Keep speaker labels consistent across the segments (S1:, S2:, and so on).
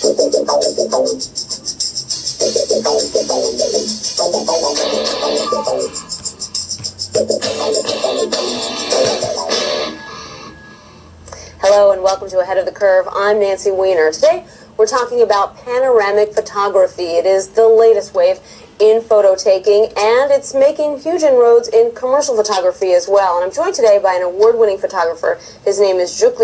S1: Hello and welcome to Ahead of the Curve. I'm Nancy Weiner. Today we're talking about panoramic photography. It is the latest wave in photo taking, and it's making huge inroads in commercial photography as well. And I'm joined today by an award-winning photographer. His name is Jook.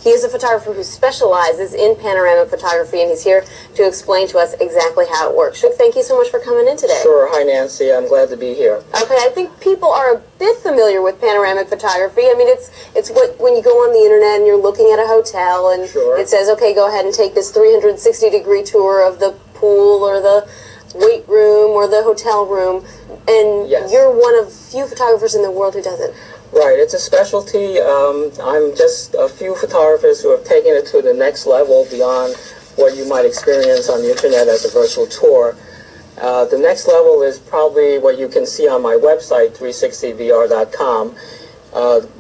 S1: He is a photographer who specializes in panoramic photography, and he's here to explain to us exactly how it works. Jook, thank you so much for coming in today.
S2: Sure. Hi, Nancy. I'm glad to be here.
S1: Okay, I think people are a bit familiar with panoramic photography. I mean, it's what when you go on the internet and you're looking at a hotel and
S2: Sure.
S1: It says, okay, go ahead and take this 360-degree tour of the pool or the weight room or the hotel room, and
S2: Yes.
S1: You're one of few photographers in the world who does it.
S2: Right. It's a specialty. I'm just a few photographers who have taken it to the next level beyond what you might experience on the internet as a virtual tour. The next level is probably what you can see on my website, 360vr.com.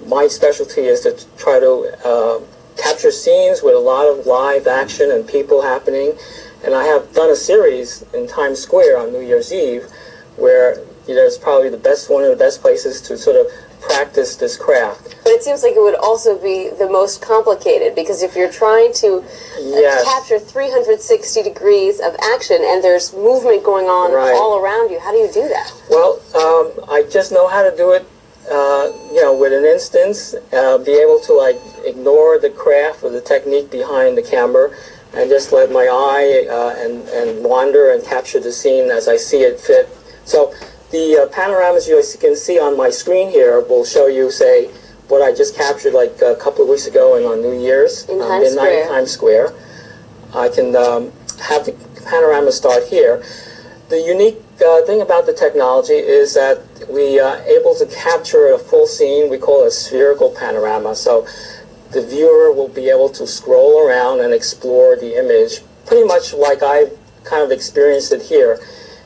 S2: My specialty is to try to capture scenes with a lot of live action and people happening. And I have done a series in Times Square on New Year's Eve where it's probably one of the best places to sort of practice this craft.
S1: But it seems like it would also be the most complicated, because if you're trying to
S2: Yes.
S1: capture 360 degrees of action and there's movement going on
S2: Right.
S1: all around you, how do you do that?
S2: Well, I just know how to do it, with an instance, be able to ignore the craft or the technique behind the camera and just let my eye and wander and capture the scene as I see it fit. So the panoramas you can see on my screen here will show you, say, what I just captured like a couple of weeks ago on New Year's,
S1: In Times
S2: midnight
S1: Square.
S2: Times Square. I can have the panorama start here. The unique thing about the technology is that we are able to capture a full scene. We call it a spherical panorama. So the viewer will be able to scroll around and explore the image pretty much like I've kind of experienced it here.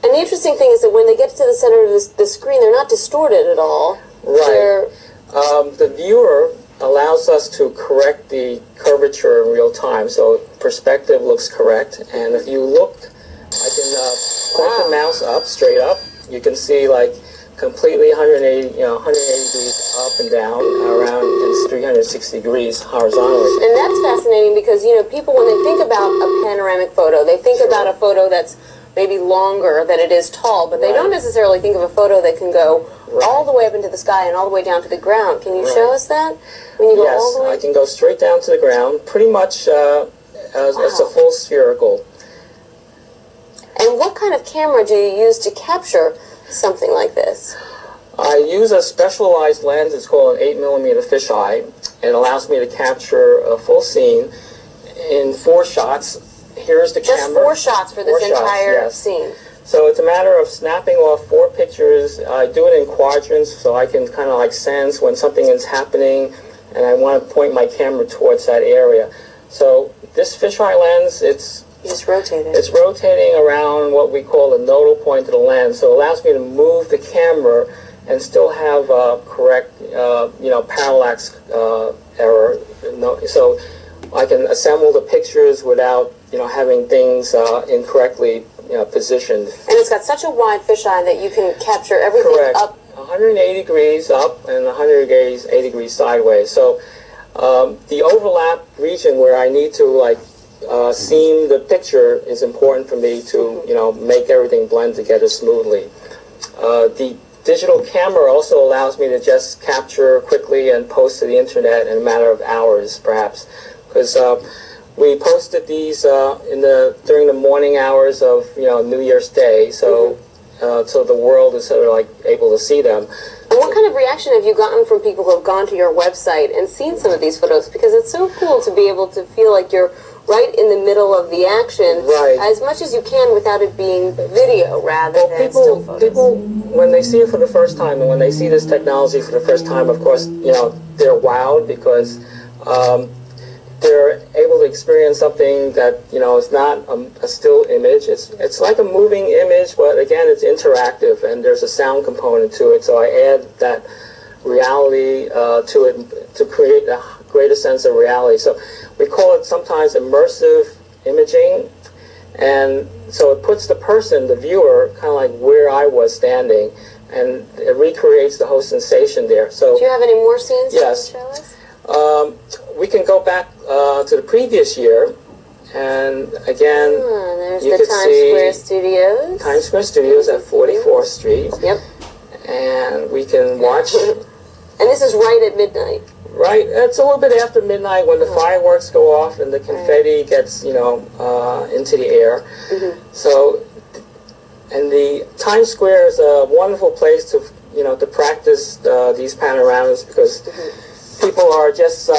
S1: And the interesting thing is that when they get to the center of the screen, they're not distorted at all.
S2: Right. The viewer allows us to correct the curvature in real time, so perspective looks correct. And if you look, I can point the mouse up, straight up. You can see completely 180 degrees up and down, around in 360 degrees horizontally.
S1: And that's fascinating because, people, when they think about a panoramic photo, they think about a photo that's maybe longer than it is tall, but they don't necessarily think of a photo that can go all the way up into the sky and all the way down to the ground. Can you show us that? When you go all the way?
S2: Yes, I can go straight down to the ground, pretty much it's a full spherical.
S1: And what kind of camera do you use to capture something like this?
S2: I use a specialized lens. It's called an 8mm fisheye. It allows me to capture a full scene in 4 shots. Here's the camera.
S1: Just 4 shots for this entire scene.
S2: So it's a matter of snapping off 4 pictures. I do it in quadrants so I can kind of sense when something is happening and I want to point my camera towards that area. So this fisheye lens,
S1: You just rotate it.
S2: it's rotating around what we call the nodal point of the lens. So it allows me to move the camera and still have correct, parallax error. So I can assemble the pictures without, having things incorrectly, positioned.
S1: And it's got such a wide fisheye that you can capture everything
S2: Correct.
S1: up.
S2: 180 degrees up and 180 degrees sideways. So the overlap region where I need to seam the picture is important for me to make everything blend together smoothly. The digital camera also allows me to just capture quickly and post to the internet in a matter of hours, perhaps, because we posted these during the morning hours of New Year's Day, so so the world is sort of able to see them.
S1: And what kind of reaction have you gotten from people who have gone to your website and seen some of these photos? Because it's so cool to be able to feel like you're right in the middle of the action, as much as you can without it being video rather than still photos.
S2: People, when they see it for the first time, and when they see this technology for the first time, of course, they're wowed because they're able to experience something that is not a still image. It's like a moving image, but again, it's interactive, and there's a sound component to it. So I add that reality to it to create a greater sense of reality. So we call it sometimes immersive imaging, and so it puts the person, the viewer, kind of like where I was standing, and it recreates the whole sensation there. So
S1: do you have any more scenes
S2: yes,
S1: you can show us?
S2: we can go back to the previous year, and again,
S1: There's
S2: you
S1: the
S2: could
S1: Times
S2: see
S1: Square Studios.
S2: Times Square Studios at 44th Street.
S1: Yep.
S2: And we can watch.
S1: And this is right at midnight.
S2: Right, it's a little bit after midnight when the fireworks go off and the confetti gets, into the air. So, and the Times Square is a wonderful place to, to practice these panoramas because people are just, in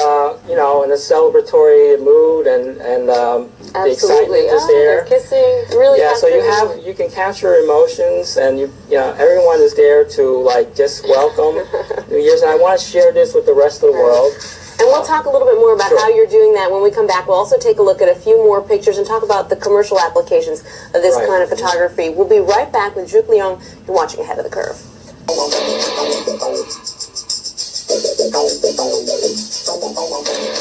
S2: a celebratory mood and the excitement is there.
S1: They're kissing, really.
S2: Yeah, so you can capture emotions, and everyone is there to just welcome New Year's. And I want to share this with the rest of the world.
S1: And we'll talk a little bit more about how you're doing that when we come back. We'll also take a look at a few more pictures and talk about the commercial applications of this kind of photography. We'll be right back with Jook. You're watching Ahead of the Curve.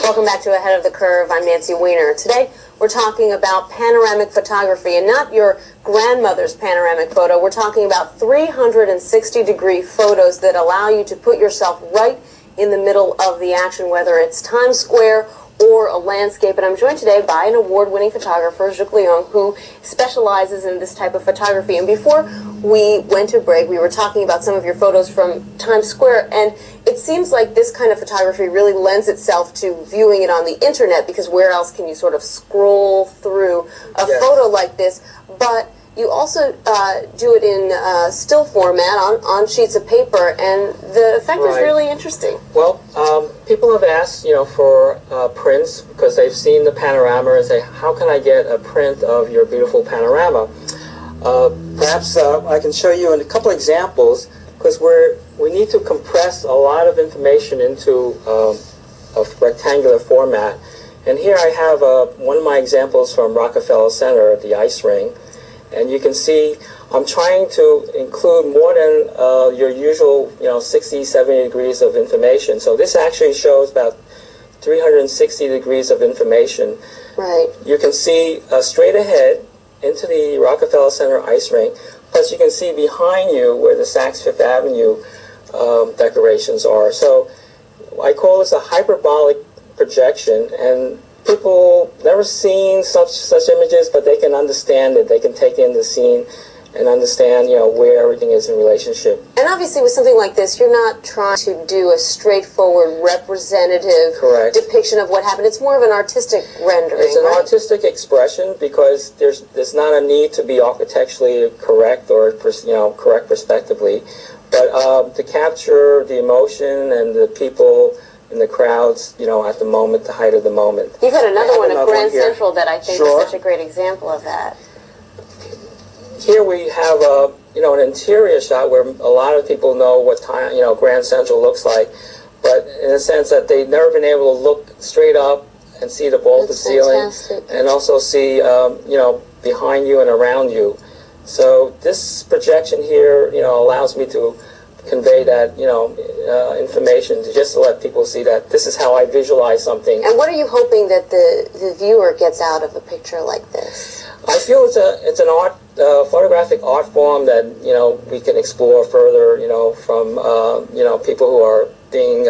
S1: Welcome back to Ahead of the Curve. I'm Nancy Weiner. Today we're talking about panoramic photography, and not your grandmother's panoramic photo. We're talking about 360-degree photos that allow you to put yourself right in the middle of the action, whether it's Times Square or a landscape. And I'm joined today by an award-winning photographer, Jook, who specializes in this type of photography. And before we went to break, we were talking about some of your photos from Times Square, and it seems like this kind of photography really lends itself to viewing it on the internet, because where else can you sort of scroll through a photo like this? But you also do it in still format on sheets of paper, and the effect is really interesting.
S2: Well, people have asked, for prints because they've seen the panorama and say, how can I get a print of your beautiful panorama? Perhaps I can show you in a couple examples, because we need to compress a lot of information into a rectangular format. And here I have one of my examples from Rockefeller Center at the ice ring. And you can see I'm trying to include more than your usual, 60, 70 degrees of information. So this actually shows about 360 degrees of information.
S1: Right.
S2: You can see straight ahead into the Rockefeller Center ice rink. Plus you can see behind you where the Saks Fifth Avenue decorations are. So I call this a hyperbolic projection, and people never seen such images, but they can understand it. They can take in the scene and understand, where everything is in relationship.
S1: And obviously with something like this, you're not trying to do a straightforward representative depiction of what happened. It's more of an artistic rendering.
S2: It's an artistic expression, because there's not a need to be architecturally correct or correct prospectively, but to capture the emotion and the people in the crowds, at the moment, the height of the moment.
S1: You've got another one at Grand Central that I think is such a great example of that.
S2: Here we have an interior shot where a lot of people know what Grand Central looks like, but in a sense that they've never been able to look straight up and see the vaulted ceiling, and also see behind you and around you. So this projection here, allows me to convey that, information, just to let people see that this is how I visualize something.
S1: And what are you hoping that the viewer gets out of a picture like this?
S2: I feel it's an photographic art form that we can explore further. From people who are being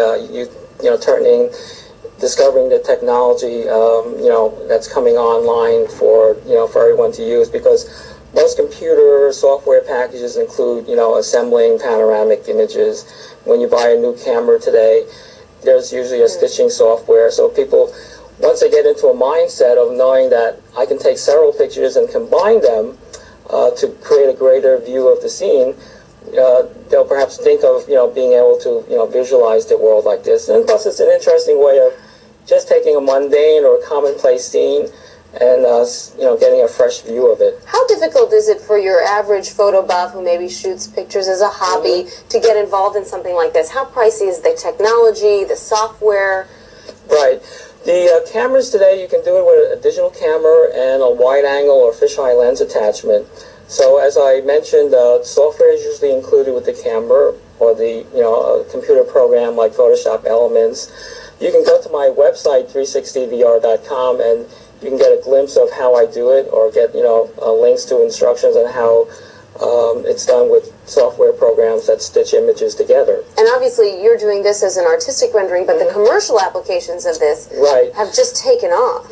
S2: discovering the technology that's coming online for everyone to use, because most computer software packages include assembling panoramic images. When you buy a new camera today, there's usually a stitching software. So people, once they get into a mindset of knowing that I can take several pictures and combine them to create a greater view of the scene, they'll perhaps think of being able to visualize the world like this. And plus, it's an interesting way of just taking a mundane or a commonplace scene and getting a fresh view of it.
S1: How difficult is it for your average photo buff who maybe shoots pictures as a hobby to get involved in something like this? How pricey is the technology, the software?
S2: Right. The cameras today, you can do it with a digital camera and a wide angle or fisheye lens attachment. So as I mentioned, software is usually included with the camera, or the a computer program like Photoshop Elements. You can go to my website 360vr.com, and you can get a glimpse of how I do it, or get links to instructions on how it's done with software programs that stitch images together.
S1: And obviously you're doing this as an artistic rendering, but the commercial applications of this have just taken off.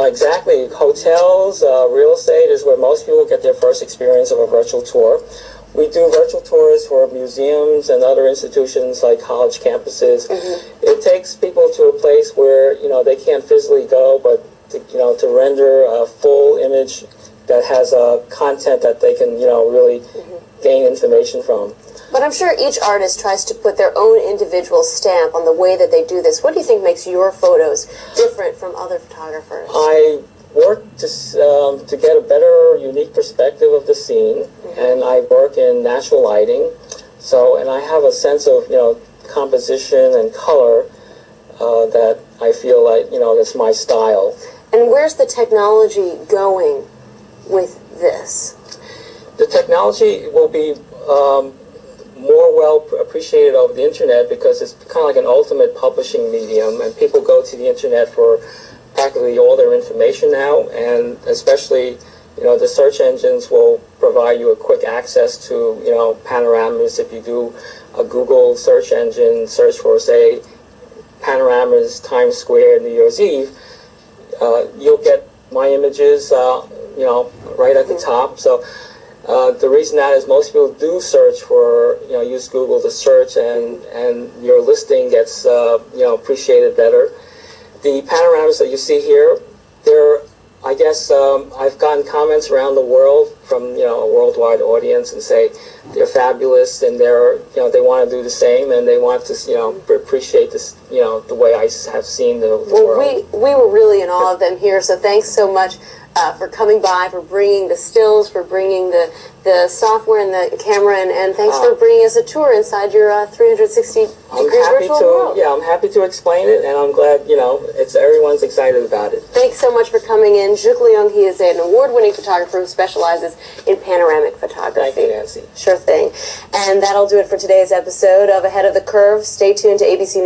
S2: Exactly. Hotels, real estate is where most people get their first experience of a virtual tour. We do virtual tours for museums and other institutions like college campuses. It takes people to a place where they can't physically go, but to render a full image that has content that they can really gain information from.
S1: But I'm sure each artist tries to put their own individual stamp on the way that they do this. What do you think makes your photos different from other photographers?
S2: I work to get a better, unique perspective of the scene, and I work in natural lighting. And I have a sense of composition and color that I feel like that's my style.
S1: And where's the technology going with this?
S2: The technology will be more well appreciated over the internet, because it's kind of like an ultimate publishing medium, and people go to the internet for practically all their information now, and especially the search engines will provide you a quick access to panoramas. If you do a Google search engine search for, say, panoramas Times Square New Year's Eve, you'll get my images right at the top. So the reason that is most people do search for, use Google to search, and your listing gets, appreciated better. The panoramas that you see here, I guess I've gotten comments around the world from, a worldwide audience, and say they're fabulous, and they want to do the same, and they want to, appreciate this, the way I have seen the world.
S1: We were really in awe of them here, so thanks so much for coming by, for bringing the stills, for bringing the software and the camera, and thanks for bringing us a tour inside your 360-degree virtual world.
S2: Yeah, I'm happy to explain it, and I'm glad, everyone's excited about it.
S1: Thanks so much for coming in. Jook, he is an award-winning photographer who specializes in panoramic photography.
S2: Thank you, Nancy.
S1: Sure thing. And that'll do it for today's episode of Ahead of the Curve. Stay tuned to ABC News.